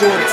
Shorts.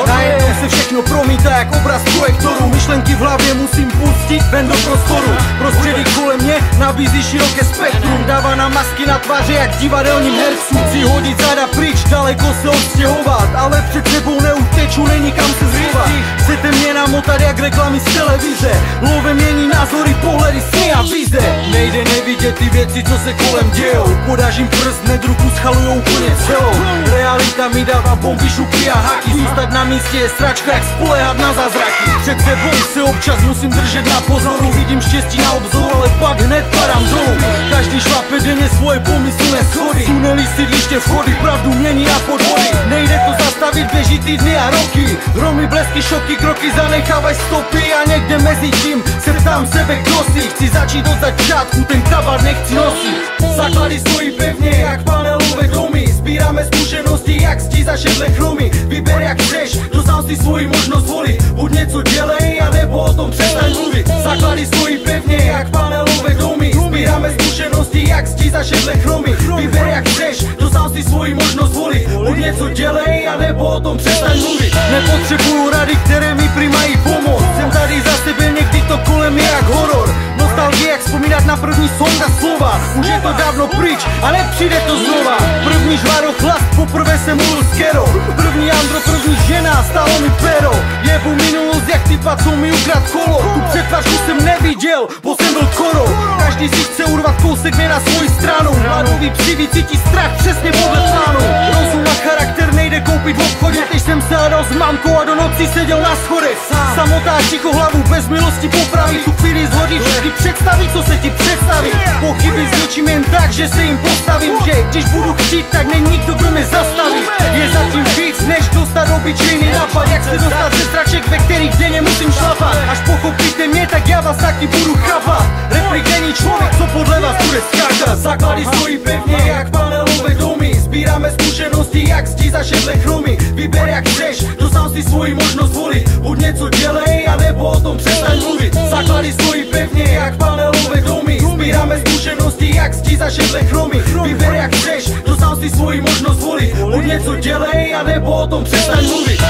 Najednou se všechno promítá jak obraz projektoru. Myšlenky v hlavě musím pustit ven do prostoru. Prostředí kolem mě nabízí široké spektrum. Dává nám masky na tváře jak divadelním hercům. Chci hodit záda pryč, daleko se odstěhovat, ale před sebou neuteču, není kam se zřívat. Chcete mě namotat jak reklamy z televize. Love mění názory, pohledy, sny a vize. Nejde nevidět ty věci, co se kolem dějou. Podažím prst, hned ruku schalujou úplně celou. Realita mi dává bomby, šupy a haky. Zůstat na místě je sračka, jak spoléhat na zázraky. Před sebou se občas musím držet na pozoru. Vidím štěstí na obzoru, ale pak hned padám dolů. Každý šlape denně svoje pomyslné schody. Tunely, sídliště, vchody, pravdu mění na podvody. Nejde to zastavit, běží týdny a roky. Hromy, blesky, šoky, kroky zanechávaj stopy. A někde mezi tím se ptám sebe, kdo si. Chci začít od začátku, ten kabát nechci nosit. Základy stojí pevně jak panelové domy. Sbíráme zkušenosti jak zdi za šedle chromy. Vyber jak chceš, dostal si svoji možnost volit. Buď něco dělej, a nebo o tom přestaň mluvit. Základy stojí pevně jak panelové domy. Sbíráme zkušenosti jak zdi za šedle chromy. Vyber jak chceš, dostal si svoji možnost volit. Buď něco dělej, a nebo o tom přestaň mluvit. Nepotřebuju rady, které mi primají pomoc. Jsem tady za sebe, někdy to kolem je jak horor. Nostalgie, jak vzpomínat na první song a slova. Už je to dávno pryč a nepřijde to znova. První žvárov chlast, poprvé jsem mluvil s Kerou. První Andro, první žena, stalo mi pero. Jebu minulost jak typa, co mi ukrad kolo. Tu přetvařku jsem neviděl, bo jsem byl korou. Každý si chce urvat kousek mě na svoji stranu. Mladový psi vycítí strach přesně podle plánu. Rozum a charakter nejde koupit v obchodě. Když jsem se hádal s mamkou a do noci seděl na schodech. Samotá ticho hlavu bez milosti popraví. Tu chvíli zhodí všechny představí, co se ti představí. Pochyby zničím jen tak, že se jim postavím. Že když budu chtít, tak není nikdo, kdo mě zastaví. Je zatím víc, než dostat obyčejný nápad. Jak se dostat ze straček, ve kterých denně musím šlapat. Až pochopíte mě, tak já vás taky budu chápat. Replik není člověk, co podle vás bude skákat. Základy stojí pevně jak panelové domy. Sbíráme zkušenosti jak zdi za šedle chromy. Vyber jak chceš, dostal si svoji možnost volit. Buď něco dělej, a nebo o tom přestaň mluvit. Základy stojí pevně jak panelové domy. Sbíráme zkušenosti jak zdi za šedle chromy. Vyber jak chceš, dostal si svoji možnost volit. Buď něco dělej, a nebo o tom přestaň mluvit.